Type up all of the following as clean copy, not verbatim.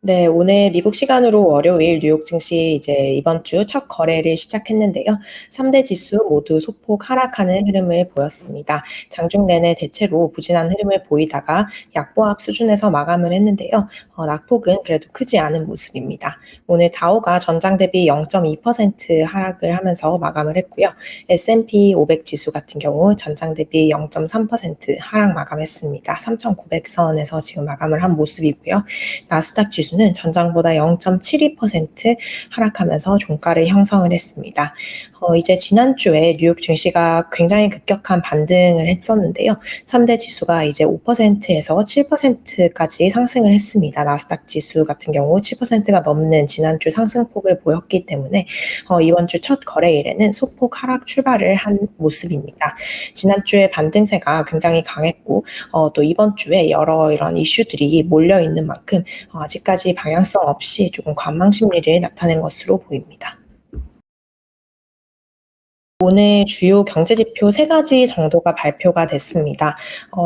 네, 오늘 미국 시간으로 월요일 뉴욕 증시 이제 이번 주 첫 거래를 시작했는데요. 3대 지수 모두 소폭 하락하는 흐름을 보였습니다. 장중 내내 대체로 부진한 흐름을 보이다가 약보합 수준에서 마감을 했는데요. 낙폭은 그래도 크지 않은 모습입니다. 오늘 다우가 전장 대비 0.2% 하락을 하면서 마감을 했고요. S&P 500 지수 같은 경우 전장 대비 0.3% 하락 마감했습니다. 3,900선에서 지금 마감을 한 모습이고요. 나스닥 지수는 전장보다 0.72% 하락하면서 종가를 형성을 했습니다. 이제 지난주에 뉴욕 증시가 굉장히 급격한 반등을 했었는데요. 3대 지수가 이제 5%에서 7%까지 상승을 했습니다. 나스닥 지수 같은 경우 7%가 넘는 지난주 상승폭을 보였기 때문에 이번 주 첫 거래일에는 소폭 하락 출발을 한 모습입니다. 지난주에 반등세가 굉장히 강했고 또 이번 주에 여러 이런 이슈들이 몰려 있는 만큼 아직까지 방향성 없이 조금 관망 심리를 나타낸 것으로 보입니다. 오늘 주요 경제 지표 3가지 정도가 발표가 됐습니다.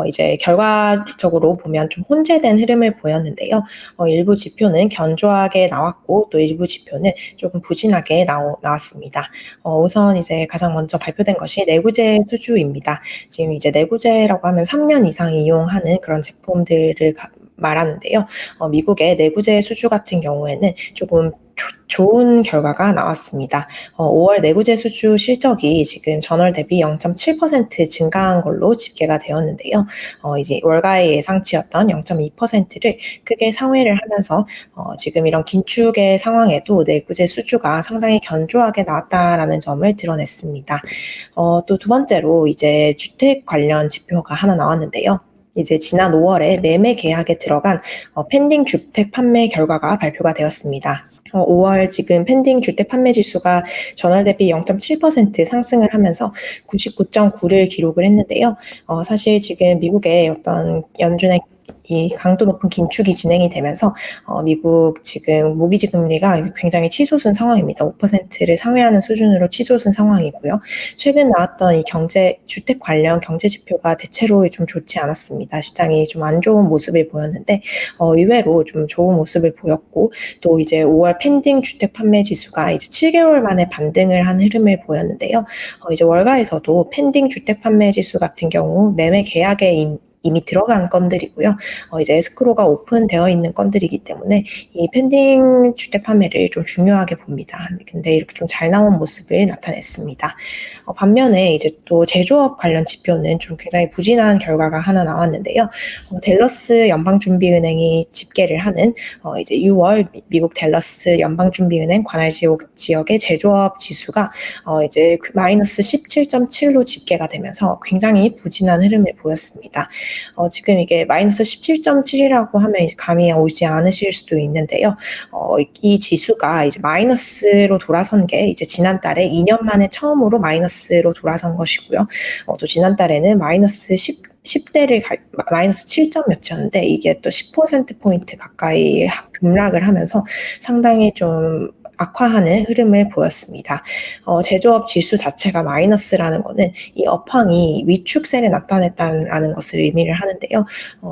이제 결과적으로 보면 좀 혼재된 흐름을 보였는데요. 일부 지표는 견조하게 나왔고 또 일부 지표는 조금 부진하게 나왔습니다. 우선 이제 가장 먼저 발표된 것이 내구재 수주입니다. 지금 이제 내구재라고 하면 3년 이상 이용하는 그런 제품들을 말하는데요. 미국의 내구재 수주 같은 경우에는 조금 좋은 결과가 나왔습니다. 5월 내구재 수주 실적이 지금 전월 대비 0.7% 증가한 걸로 집계가 되었는데요. 이제 월가의 예상치였던 0.2%를 크게 상회를 하면서 지금 이런 긴축의 상황에도 내구재 수주가 상당히 견조하게 나왔다라는 점을 드러냈습니다. 또 두 번째로 이제 주택 관련 지표가 하나 나왔는데요. 이제 지난 5월에 매매 계약에 들어간 펜딩 주택 판매 결과가 발표가 되었습니다. 5월 지금 펜딩 주택 판매 지수가 전월 대비 0.7% 상승을 하면서 99.9를 기록을 했는데요. 사실 지금 미국의 어떤 연준의 이 강도 높은 긴축이 진행이 되면서 미국 지금 모기지 금리가 굉장히 치솟은 상황입니다. 5%를 상회하는 수준으로 치솟은 상황이고요. 최근 나왔던 이 주택 관련 경제 지표가 대체로 좀 좋지 않았습니다. 시장이 좀 안 좋은 모습을 보였는데 의외로 좀 좋은 모습을 보였고 또 이제 5월 펜딩 주택 판매 지수가 이제 7개월 만에 반등을 한 흐름을 보였는데요. 이제 월가에서도 펜딩 주택 판매 지수 같은 경우 매매 계약에 이미 들어간 건들이고요. 이제 에스크로가 오픈되어 있는 건들이기 때문에 이 펜딩 주택 판매를 좀 중요하게 봅니다. 근데 이렇게 좀 잘 나온 모습을 나타냈습니다. 반면에 이제 또 제조업 관련 지표는 좀 굉장히 부진한 결과가 하나 나왔는데요. 댈러스 연방준비은행이 집계를 하는 이제 6월 미국 댈러스 연방준비은행 관할 지역의 제조업 지수가 이제 마이너스 17.7로 집계가 되면서 굉장히 부진한 흐름을 보였습니다. 지금 이게 마이너스 17.7이라고 하면 이제 감이 오지 않으실 수도 있는데요. 이 지수가 이제 마이너스로 돌아선 게 이제 지난달에 2년 만에 처음으로 마이너스로 돌아선 것이고요. 또 지난달에는 마이너스 10대를 마이너스 7점 몇이었는데 이게 또 10%포인트 가까이 급락을 하면서 상당히 좀 악화하는 흐름을 보였습니다. 제조업 지수 자체가 마이너스라는 거는 이 업황이 위축세를 나타냈다는 것을 의미를 하는데요.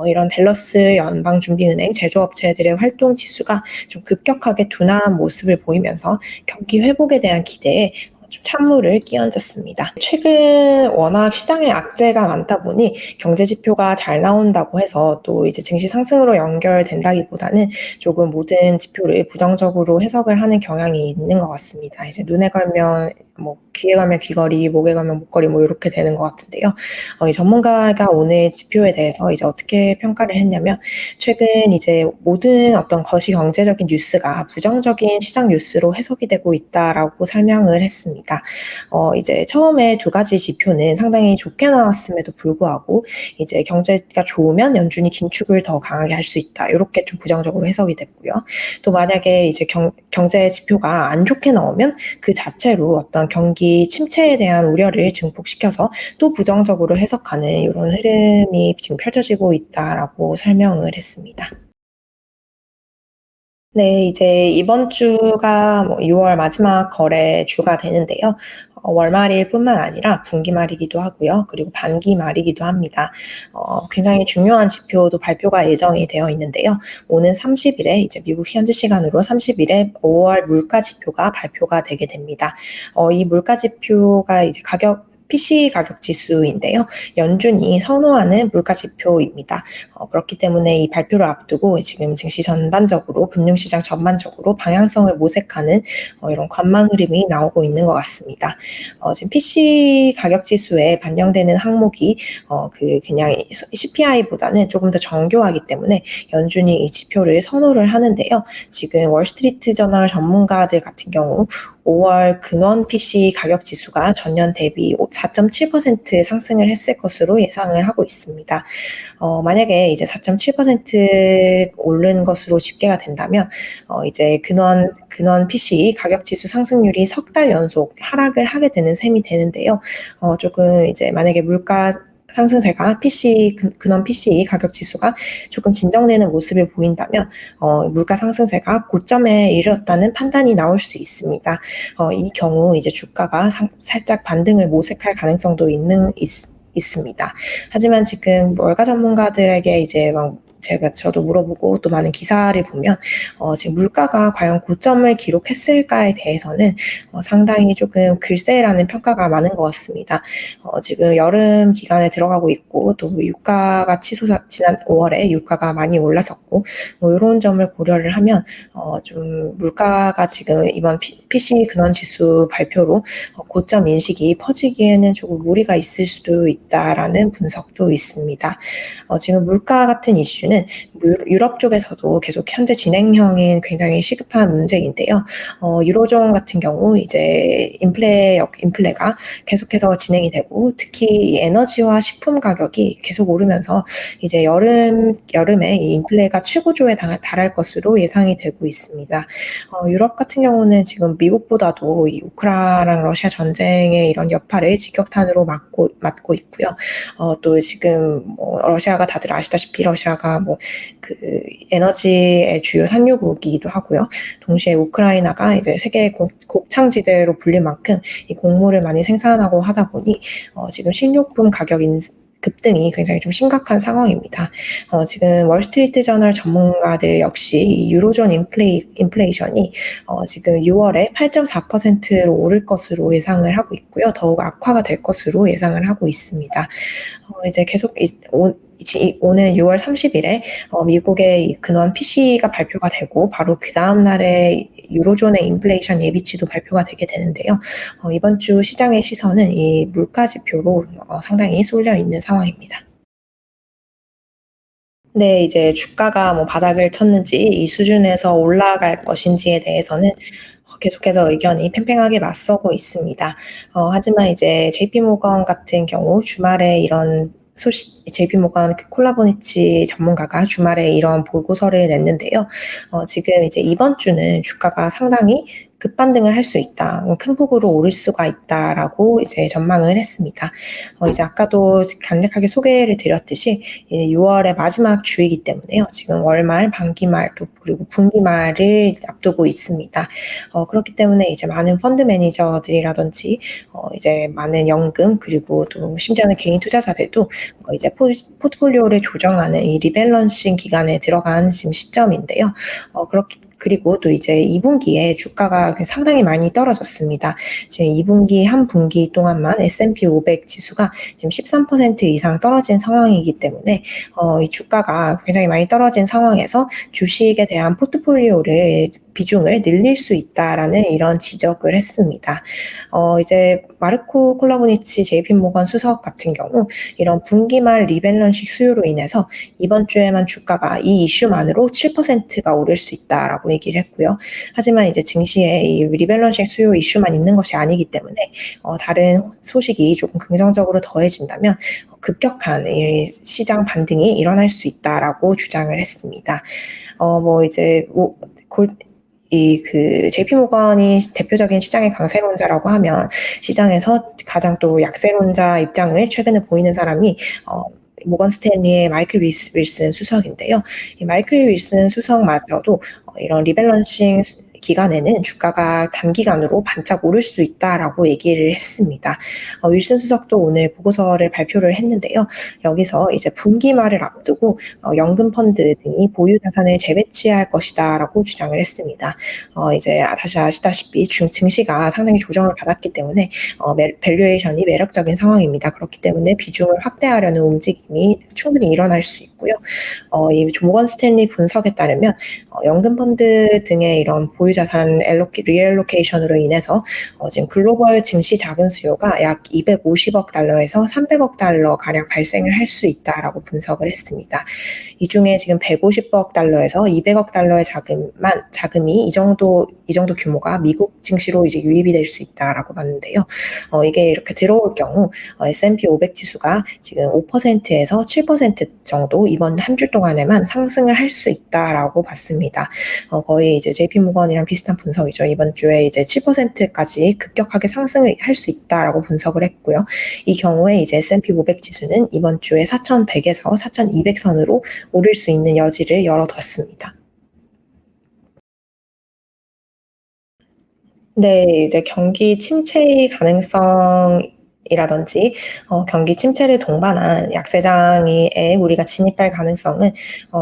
이런 댈러스 연방준비은행 제조업체들의 활동 지수가 좀 급격하게 둔화한 모습을 보이면서 경기 회복에 대한 기대에 좀 찬물을 끼얹었습니다. 최근 워낙 시장에 악재가 많다 보니 경제 지표가 잘 나온다고 해서 또 이제 증시 상승으로 연결된다기보다는 조금 모든 지표를 부정적으로 해석을 하는 경향이 있는 것 같습니다. 이제 눈에 걸면 뭐 귀에 걸면 귀걸이, 목에 걸면 목걸이 뭐 이렇게 되는 것 같은데요. 이 전문가가 오늘 지표에 대해서 이제 어떻게 평가를 했냐면 최근 이제 모든 어떤 거시 경제적인 뉴스가 부정적인 시장 뉴스로 해석이 되고 있다라고 설명을 했습니다. 이제 처음에 두 가지 지표는 상당히 좋게 나왔음에도 불구하고 이제 경제가 좋으면 연준이 긴축을 더 강하게 할 수 있다. 이렇게 좀 부정적으로 해석이 됐고요. 또 만약에 이제 경제 지표가 안 좋게 나오면 그 자체로 어떤 경기 침체에 대한 우려를 증폭시켜서 또 부정적으로 해석하는 이런 흐름이 지금 펼쳐지고 있다라고 설명을 했습니다. 네. 이제 이번 주가 뭐 6월 마지막 거래 주가 되는데요. 월말일 뿐만 아니라 분기말이기도 하고요. 그리고 반기말이기도 합니다. 굉장히 중요한 지표도 발표가 예정이 되어 있는데요. 오는 30 일에 이제 미국 현지 시간으로 30 일에 5월 물가 지표가 발표가 되게 됩니다. 이 물가 지표가 이제 PC 가격 지수인데요. 연준이 선호하는 물가 지표입니다. 그렇기 때문에 이 발표를 앞두고 지금 증시 전반적으로 금융시장 전반적으로 방향성을 모색하는 이런 관망 흐름이 나오고 있는 것 같습니다. 지금 PC 가격 지수에 반영되는 항목이 그냥 CPI보다는 조금 더 정교하기 때문에 연준이 이 지표를 선호를 하는데요. 지금 월스트리트 저널 전문가들 같은 경우 5월 근원 PC 가격 지수가 전년 대비 4.7% 상승을 했을 것으로 예상을 하고 있습니다. 만약에 이제 4.7% 오른 것으로 집계가 된다면 이제 근원 PC 가격 지수 상승률이 석 달 연속 하락을 하게 되는 셈이 되는데요. 조금 이제 만약에 물가 상승세가 근원 PC 가격 지수가 조금 진정되는 모습을 보인다면 물가 상승세가 고점에 이르렀다는 판단이 나올 수 있습니다. 이 경우 이제 주가가 살짝 반등을 모색할 가능성도 있습니다. 하지만 지금 월가 전문가들에게 이제 막 저도 물어보고 또 많은 기사를 보면 지금 물가가 과연 고점을 기록했을까에 대해서는 상당히 조금 글쎄라는 평가가 많은 것 같습니다. 지금 여름 기간에 들어가고 있고 또 유가가 지난 5월에 유가가 많이 올랐었고 뭐 이런 점을 고려를 하면 좀 물가가 지금 이번 PC 근원 지수 발표로 고점 인식이 퍼지기에는 조금 무리가 있을 수도 있다라는 분석도 있습니다. 지금 물가 같은 이슈는 유럽 쪽에서도 계속 현재 진행형인 굉장히 시급한 문제인데요. 유로존 같은 경우 이제 인플레가 계속해서 진행이 되고 특히 에너지와 식품 가격이 계속 오르면서 이제 여름에 이 인플레가 최고조에 달할 것으로 예상이 되고 있습니다. 유럽 같은 경우는 지금 미국보다도 이 우크라이나 러시아 전쟁의 이런 여파를 직격탄으로 맞고 있고요. 또 지금 뭐 러시아가 다들 아시다시피 러시아가 뭐 그 에너지의 주요 산유국이기도 하고요. 동시에 우크라이나가 이제 세계 곡창지대로 불릴 만큼 이 곡물을 많이 생산하고 하다 보니 지금 식료품 가격 급등이 굉장히 좀 심각한 상황입니다. 지금 월스트리트 저널 전문가들 역시 이 유로존 인플레이션이 지금 6월에 8.4%로 오를 것으로 예상을 하고 있고요. 더욱 악화가 될 것으로 예상을 하고 있습니다. 이제 계속 오는 6월 30일에 미국의 이 근원 PC가 발표가 되고 바로 그 다음 날에 유로존의 인플레이션 예비치도 발표가 되게 되는데요. 이번 주 시장의 시선은 이 물가 지표로 상당히 쏠려 있는 상황입니다. 네, 이제 주가가 뭐 바닥을 쳤는지 이 수준에서 올라갈 것인지에 대해서는 계속해서 의견이 팽팽하게 맞서고 있습니다. 하지만 이제 JP 모건 같은 경우 주말에 이런 JP 모건 콜라보니치 전문가가 주말에 이런 보고서를 냈는데요. 지금 이제 이번 주는 주가가 상당히 급반등을 할 수 있다, 큰 폭으로 오를 수가 있다라고 이제 전망을 했습니다. 이제 아까도 간략하게 소개를 드렸듯이 6월의 마지막 주이기 때문에요. 지금 월말, 반기말 또 그리고 분기말을 앞두고 있습니다. 그렇기 때문에 이제 많은 펀드 매니저들이라든지 이제 많은 연금 그리고 또 심지어는 개인 투자자들도 이제 포트폴리오를 조정하는 이 리밸런싱 기간에 들어간 지금 시점인데요. 그리고 또 이제 2분기에 주가가 상당히 많이 떨어졌습니다. 지금 2분기 한 분기 동안만 S&P 500 지수가 지금 13% 이상 떨어진 상황이기 때문에 이 주가가 굉장히 많이 떨어진 상황에서 주식에 대한 포트폴리오를 비중을 늘릴 수 있다라는 이런 지적을 했습니다. 이제 마르코 콜라보니치 JP 모건 수석 같은 경우 이런 분기말 리밸런싱 수요로 인해서 이번 주에만 주가가 이 이슈만으로 7%가 오를 수 있다라고 얘기를 했고요. 하지만 이제 증시에 이 리밸런싱 수요 이슈만 있는 것이 아니기 때문에 다른 소식이 조금 긍정적으로 더해진다면 급격한 이 시장 반등이 일어날 수 있다라고 주장을 했습니다. 뭐 이제 JP 모건이 대표적인 시장의 강세론자라고 하면 시장에서 가장 또 약세론자 입장을 최근에 보이는 사람이 모건 스탠리의 마이클 윌슨 수석인데요. 이 마이클 윌슨 수석마저도 이런 리밸런싱 기간에는 주가가 단기간으로 반짝 오를 수 있다라고 얘기를 했습니다. 윌슨 수석도 오늘 보고서를 발표를 했는데요. 여기서 이제 분기 말을 앞두고 연금 펀드 등이 보유 자산을 재배치할 것이다라고 주장을 했습니다. 이제 다시 아시다시피 증시가 상당히 조정을 받았기 때문에 밸류에이션이 매력적인 상황입니다. 그렇기 때문에 비중을 확대하려는 움직임이 충분히 일어날 수 있고요. 이 모건 스탠리 분석에 따르면 연금 펀드 등의 이런 보유 자산 리앨로케이션으로 인해서 지금 글로벌 증시 자금 수요가 약 250억 달러에서 300억 달러 가량 발생을 할 수 있다라고 분석을 했습니다. 이 중에 지금 150억 달러에서 200억 달러의 자금이 이 정도 규모가 미국 증시로 이제 유입이 될 수 있다라고 봤는데요. 이게 이렇게 들어올 경우 S&P 500 지수가 지금 5%에서 7% 정도 이번 한 주 동안에만 상승을 할 수 있다라고 봤습니다. 거의 이제 JP 모건이랑 비슷한 분석이죠. 이번 주에 이제 7%까지 급격하게 상승을 할 수 있다라고 분석을 했고요. 이 경우에 이제 S&P 500 지수는 이번 주에 4,100에서 4,200선으로 오를 수 있는 여지를 열어뒀습니다. 네, 이제 경기 침체의 가능성이라든지 경기 침체를 동반한 약세장에 우리가 진입할 가능성은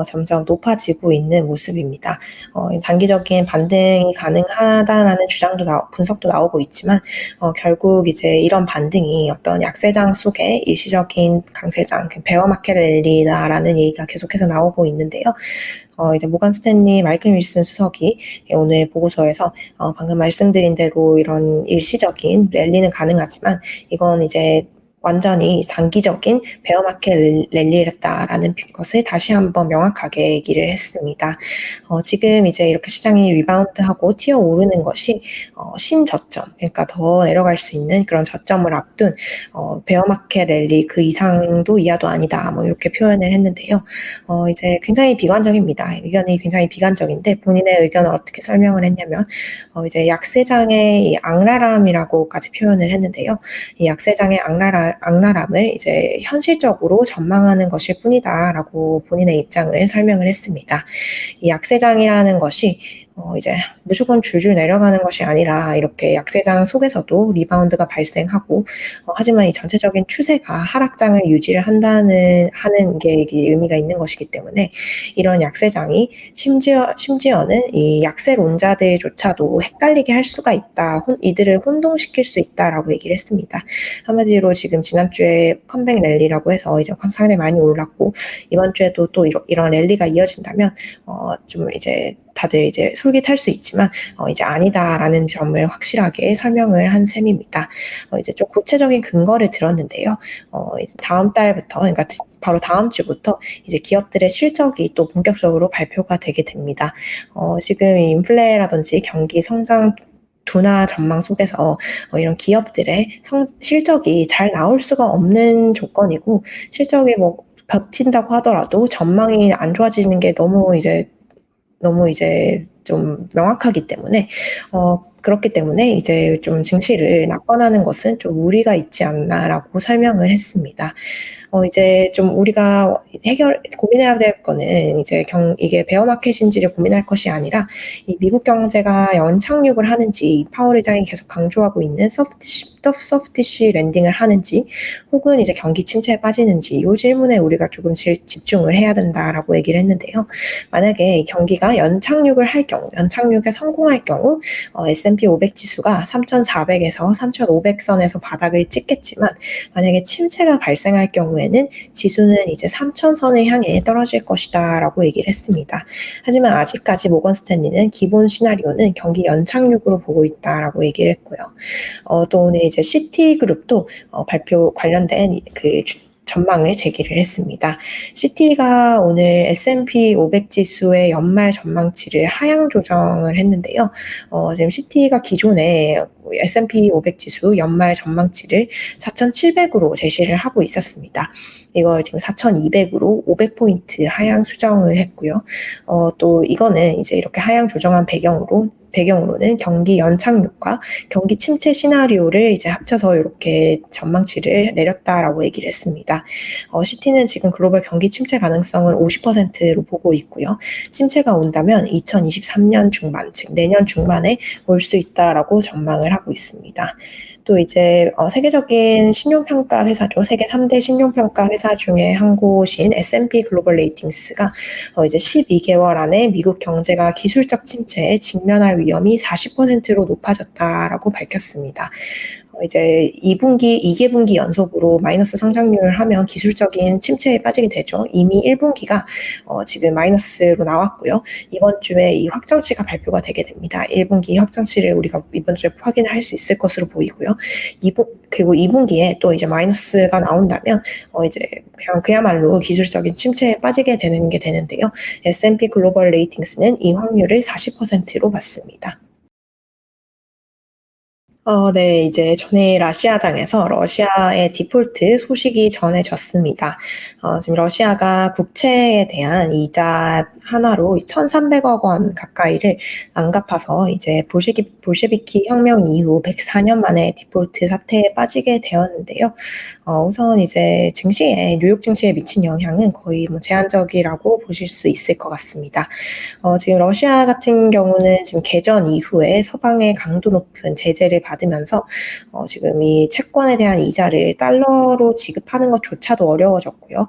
점점 높아지고 있는 모습입니다. 단기적인 반등이 가능하다라는 분석도 나오고 있지만 결국 이제 이런 반등이 어떤 약세장 속에 일시적인 강세장, 베어 마켓 랠리다라는 얘기가 계속해서 나오고 있는데요. 이제 모건 스탠리 마이클 윌슨 수석이 오늘 보고서에서 방금 말씀드린 대로 이런 일시적인 랠리는 가능하지만 이건 이제 완전히 단기적인 베어마켓 랠리였다라는 것을 다시 한번 명확하게 얘기를 했습니다. 지금 이제 이렇게 시장이 리바운드하고 튀어 오르는 것이 신저점, 그러니까 더 내려갈 수 있는 그런 저점을 앞둔 베어마켓 랠리 그 이상도 이하도 아니다, 뭐 이렇게 표현을 했는데요. 이제 굉장히 비관적입니다. 의견이 굉장히 비관적인데 본인의 의견을 어떻게 설명을 했냐면 이제 약세장의 이 악랄함이라고까지 표현을 했는데요. 이 약세장의 악랄함을 이제 현실적으로 전망하는 것일 뿐이다라고 본인의 입장을 설명을 했습니다. 이 약세장이라는 것이 이제 무조건 줄줄 내려가는 것이 아니라 이렇게 약세장 속에서도 리바운드가 발생하고 하지만 이 전체적인 추세가 하락장을 유지를 하는 게 의미가 있는 것이기 때문에 이런 약세장이 심지어는 이 약세론자들조차도 헷갈리게 할 수가 있다. 이들을 혼동시킬 수 있다라고 얘기를 했습니다. 한마디로 지금 지난주에 컴백 랠리라고 해서 이제 상당히 많이 올랐고 이번 주에도 또 이런 랠리가 이어진다면 좀 이제 다들 이제 솔깃할 수 있지만 이제 아니다라는 점을 확실하게 설명을 한 셈입니다. 이제 좀 구체적인 근거를 들었는데요. 이제 다음 달부터, 그러니까 바로 다음 주부터 이제 기업들의 실적이 또 본격적으로 발표가 되게 됩니다. 지금 인플레라든지 경기 성장 둔화 전망 속에서 이런 기업들의 실적이 잘 나올 수가 없는 조건이고 실적이 뭐 버틴다고 하더라도 전망이 안 좋아지는 게 너무 이제 좀 명확하기 때문에 그렇기 때문에 이제 좀 증시를 낙관하는 것은 좀 무리가 있지 않나라고 설명을 했습니다. 이제 좀 우리가 고민해야 될 거는 이제 이게 베어 마켓인지를 고민할 것이 아니라 이 미국 경제가 연착륙을 하는지 파월 의장이 계속 강조하고 있는 소프티시 랜딩을 하는지 혹은 이제 경기 침체에 빠지는지 이 질문에 우리가 조금 집중을 해야 된다라고 얘기를 했는데요. 만약에 경기가 연착륙에 성공할 경우 S&P 500 지수가 3,400에서 3,500선에서 바닥을 찍겠지만 만약에 침체가 발생할 경우에는 지수는 이제 3,000선을 향해 떨어질 것이다라고 얘기를 했습니다. 하지만 아직까지 모건 스탠리는 기본 시나리오는 경기 연착륙으로 보고 있다라고 얘기를 했고요. 또 오늘 이제 시티그룹도 발표 관련된 그 전망을 제기를 했습니다. 시티가 오늘 S&P 500 지수의 연말 전망치를 하향 조정을 했는데요. 지금 시티가 기존에 S&P 500 지수 연말 전망치를 4,700으로 제시를 하고 있었습니다. 이걸 지금 4,200으로 500포인트 하향 수정을 했고요. 또 이거는 이제 이렇게 하향 조정한 배경으로 배경으로는 경기 연착륙과 경기 침체 시나리오를 이제 합쳐서 이렇게 전망치를 내렸다라고 얘기를 했습니다. 시티는 지금 글로벌 경기 침체 가능성을 50%로 보고 있고요. 침체가 온다면 2023년 중반, 즉 내년 중반에 올 수 있다라고 전망을 하고 있습니다. 또 이제 세계적인 신용평가 회사죠. 세계 3대 신용평가 회사 중에 한 곳인 S&P 글로벌 레이팅스가 이제 12개월 안에 미국 경제가 기술적 침체에 직면할 위험이 40%로 높아졌다라고 밝혔습니다. 이제 2분기 연속으로 마이너스 성장률을 하면 기술적인 침체에 빠지게 되죠. 이미 1분기가 지금 마이너스로 나왔고요. 이번 주에 이 확정치가 발표가 되게 됩니다. 1분기 확정치를 우리가 이번 주에 확인을 할 수 있을 것으로 보이고요. 그리고 2분기에 또 이제 마이너스가 나온다면 이제 그야말로 기술적인 침체에 빠지게 되는 게 되는데요. S&P 글로벌 레이팅스는 이 확률을 40%로 봤습니다. 네. 이제 전일 아시아장에서 러시아의 디폴트 소식이 전해졌습니다. 지금 러시아가 국채에 대한 이자 하나로 1,300억 원 가까이를 안 갚아서 이제 볼셰비키 혁명 이후 104년 만에 디폴트 사태에 빠지게 되었는데요. 우선 이제 뉴욕 증시에 미친 영향은 거의 뭐 제한적이라고 보실 수 있을 것 같습니다. 지금 러시아 같은 경우는 지금 개전 이후에 서방의 강도 높은 제재를 받으면서 지금 이 채권에 대한 이자를 달러로 지급하는 것조차도 어려워졌고요.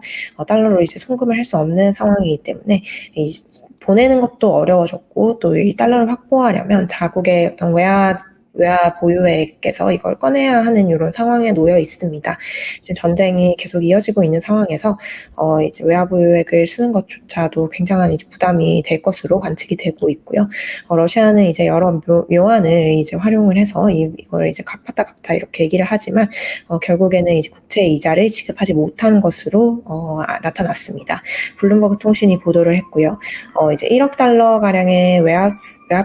달러로 이제 송금을 할 수 없는 상황이기 때문에 보내는 것도 어려워졌고 또 이 달러를 확보하려면 자국의 어떤 외화 보유액에서 이걸 꺼내야 하는 이런 상황에 놓여 있습니다. 지금 전쟁이 계속 이어지고 있는 상황에서 이제 외화 보유액을 쓰는 것조차도 굉장한 이제 부담이 될 것으로 관측이 되고 있고요. 러시아는 이제 여러 묘안을 이제 활용을 해서 이걸 이제 갚았다 이렇게 얘기를 하지만 결국에는 이제 국채 이자를 지급하지 못한 것으로 나타났습니다. 블룸버그 통신이 보도를 했고요. 이제 1억 달러 가량의 외화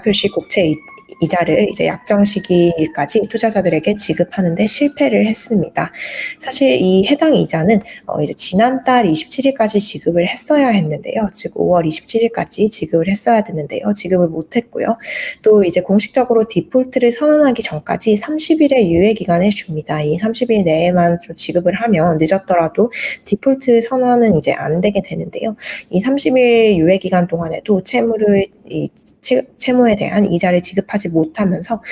표시 국채 이자를 이제 약정 시기까지 투자자들에게 지급하는데 실패를 했습니다. 사실 이 해당 이자는 이제 지난달 27일까지 지급을 했어야 했는데요. 즉 5월 27일까지 지급을 했어야 됐는데요. 지급을 못했고요. 또 이제 공식적으로 디폴트를 선언하기 전까지 30일의 유예 기간을 줍니다. 이 30일 내에만 좀 지급을 하면 늦었더라도 디폴트 선언은 이제 안 되게 되는데요. 이 30일 유예 기간 동안에도 채무에 대한 이자를 지급하지 못하면서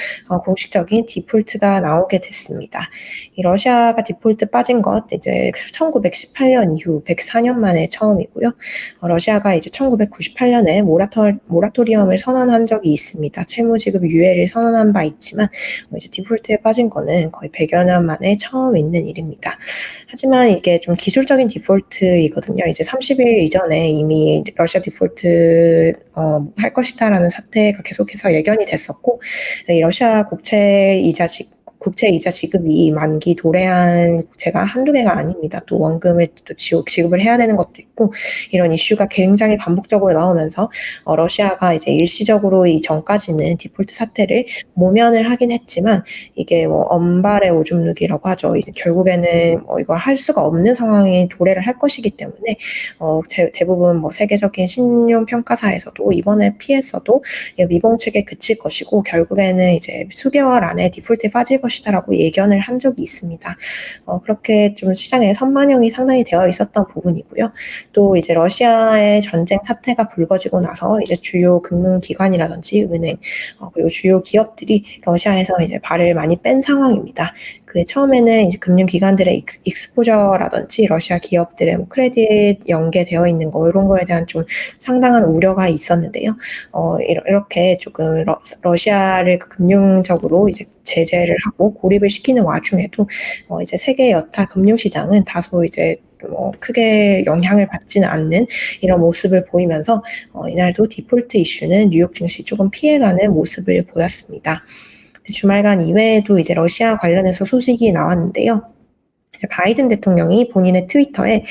공식적인 디폴트가 나오게 됐습니다. 이 러시아가 디폴트 빠진 것 이제 1918년 이후 104년 만에 처음이고요. 러시아가 이제 1998년에 모라토리엄을 선언한 적이 있습니다. 채무 지급 유예를 선언한 바 있지만 이제 디폴트에 빠진 거는 거의 100여 년 만에 처음 있는 일입니다. 하지만 이게 좀 기술적인 디폴트이거든요. 이제 30일 이전에 이미 러시아 디폴트 할 것이다라는 사태가 계속해서 예견이 됐었고, 이 러시아 국채 이자 지급이 만기 도래한 국채가 한두 개가 아닙니다. 또 원금을 또 지급을 해야 되는 것도 있고, 이런 이슈가 굉장히 반복적으로 나오면서 러시아가 이제 일시적으로 이전까지는 디폴트 사태를 모면을 하긴 했지만 이게 뭐 언발의 오줌 누기라고 하죠. 이제 결국에는 이걸 할 수가 없는 상황에 도래를 할 것이기 때문에 대부분 뭐 세계적인 신용 평가사에서도 이번에 피했어도 미봉책에 그칠 것이고 결국에는 이제 수개월 안에 디폴트에 빠질 것이다라고 예견을 한 적이 있습니다. 그렇게 좀 시장에 선반영이 상당히 되어 있었던 부분이고요. 또 이제 러시아의 전쟁 사태가 불거지고 나서 이제 주요 금융기관이라든지 은행 그리고 주요 기업들이 러시아에서 이제 발을 많이 뺀 상황입니다. 그 처음에는 이제 금융기관들의 익스포저라든지 러시아 기업들의 뭐 크레딧 연계되어 있는 거 이런 거에 대한 좀 상당한 우려가 있었는데요. 이렇게 조금 러시아를 금융적으로 이제 제재를 하고 고립을 시키는 와중에도 이제 세계 여타 금융시장은 다소 이제 크게 영향을 받지는 않는 이런 모습을 보이면서 이날도 디폴트 이슈는 뉴욕 증시 조금 피해가는 모습을 보였습니다. 주말간 이외에도 이제 러시아 관련해서 소식이 나왔는데요. 바이든 대통령이 본인의 트위터에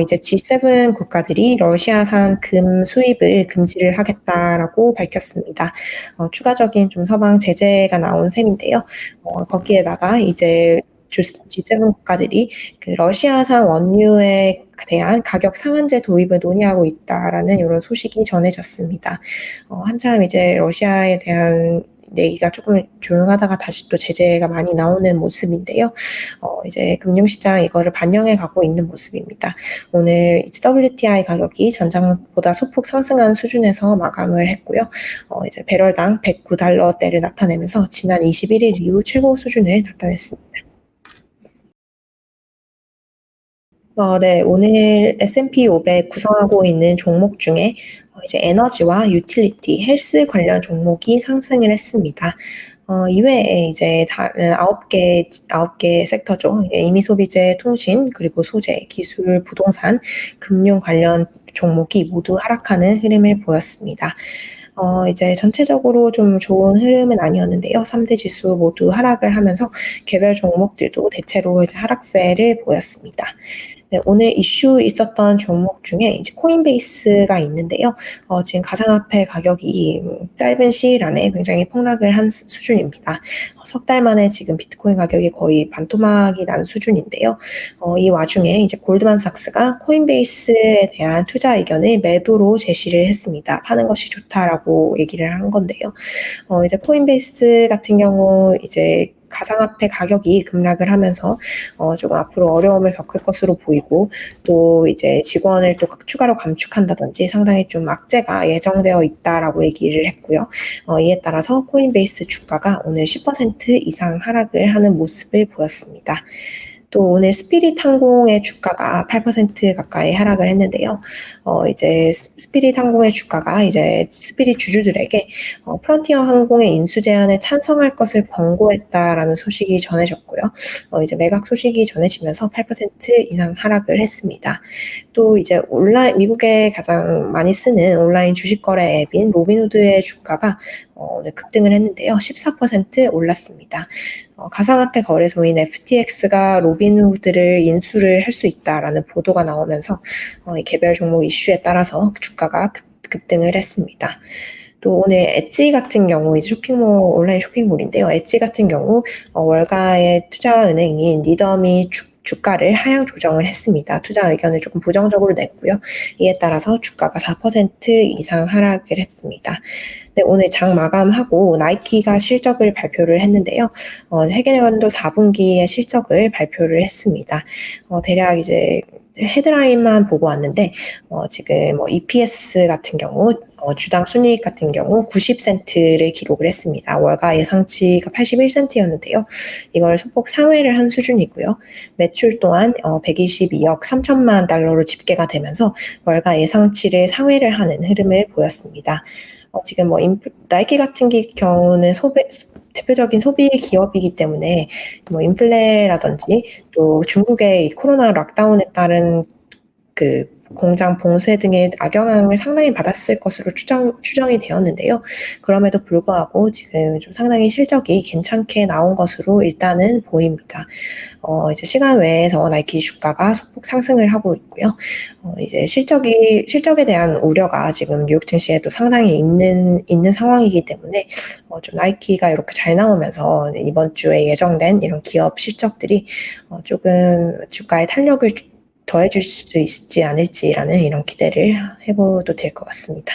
이제 G7 국가들이 러시아산 금 수입을 금지를 하겠다라고 밝혔습니다. 추가적인 좀 서방 제재가 나온 셈인데요. 거기에다가 이제 G7 국가들이 그 러시아산 원유에 대한 가격 상한제 도입을 논의하고 있다라는 요런 소식이 전해졌습니다. 한참 이제 러시아에 대한 얘기가 조금 조용하다가 다시 또 제재가 많이 나오는 모습인데요. 이제 금융시장 이거를 반영해 가고 있는 모습입니다. 오늘 WTI 가격이 전장보다 소폭 상승한 수준에서 마감을 했고요. 이제 배럴당 $109대를 나타내면서 지난 21일 이후 최고 수준을 나타냈습니다. 네. 오늘 S&P 500 구성하고 있는 종목 중에 이제 에너지와 유틸리티, 헬스 관련 종목이 상승을 했습니다. 이외에 이제 다른 9개 섹터죠. 임의 소비재, 통신, 그리고 소재, 기술, 부동산, 금융 관련 종목이 모두 하락하는 흐름을 보였습니다. 이제 전체적으로 좀 좋은 흐름은 아니었는데요. 3대 지수 모두 하락을 하면서 개별 종목들도 대체로 이제 하락세를 보였습니다. 네, 오늘 이슈 있었던 종목 중에 이제 코인베이스가 있는데요. 지금 가상화폐 가격이 짧은 시일 안에 굉장히 폭락을 한 수준입니다. 석 달 만에 지금 비트코인 가격이 거의 반토막이 난 수준인데요. 이 와중에 이제 골드만삭스가 코인베이스에 대한 투자 의견을 매도로 제시를 했습니다. 파는 것이 좋다라고 얘기를 한 건데요. 이제 코인베이스 같은 경우 이제 가상화폐 가격이 급락을 하면서 조금 앞으로 어려움을 겪을 것으로 보이고, 또 이제 직원을 또 추가로 감축한다든지 상당히 좀 악재가 예정되어 있다라고 얘기를 했고요. 이에 따라서 코인베이스 주가가 오늘 10% 이상 하락을 하는 모습을 보였습니다. 또 오늘 스피릿 항공의 주가가 8% 가까이 하락을 했는데요. 이제 스피릿 항공의 주가가 이제 스피릿 주주들에게 프론티어 항공의 인수 제안에 찬성할 것을 권고했다라는 소식이 전해졌고요. 이제 매각 소식이 전해지면서 8% 이상 하락을 했습니다. 또 이제 미국에 가장 많이 쓰는 온라인 주식 거래 앱인 로빈후드의 주가가 오늘 급등을 했는데요. 14% 올랐습니다. 가상화폐 거래소인 FTX가 로빈후드를 인수를 할 수 있다라는 보도가 나오면서 이 개별 종목 이슈에 따라서 주가가 급등을 했습니다. 또 오늘 엣지 같은 경우 이제 온라인 쇼핑몰인데요. 엣지 같은 경우 월가의 투자은행인 니덤이 주가를 하향 조정을 했습니다. 투자 의견을 조금 부정적으로 냈고요. 이에 따라서 주가가 4% 이상 하락을 했습니다. 네, 오늘 장 마감하고 나이키가 실적을 발표를 했는데요. 회계연도 4분기의 실적을 발표를 했습니다. 대략 이제 헤드라인만 보고 왔는데 지금 EPS 같은 경우 주당 순이익 같은 경우 90센트를 기록을 했습니다. 월가 예상치가 81센트였는데요. 이걸 소폭 상회를 한 수준이고요. 매출 또한 122억 3천만 달러로 집계가 되면서 월가 예상치를 상회를 하는 흐름을 보였습니다. 지금 나이키 같은 경우는 대표적인 소비 기업이기 때문에 인플레라든지 또 중국의 코로나 락다운에 따른 그 공장 봉쇄 등의 악영향을 상당히 받았을 것으로 추정이 되었는데요. 그럼에도 불구하고 지금 좀 상당히 실적이 괜찮게 나온 것으로 일단은 보입니다. 이제 시간 외에서 나이키 주가가 소폭 상승을 하고 있고요. 이제 실적에 대한 우려가 지금 뉴욕 증시에도 상당히 있는 상황이기 때문에 좀 나이키가 이렇게 잘 나오면서 이번 주에 예정된 이런 기업 실적들이 조금 주가에 탄력을 더해줄 수 있지 않을지라는 이런 기대를 해봐도 될 것 같습니다.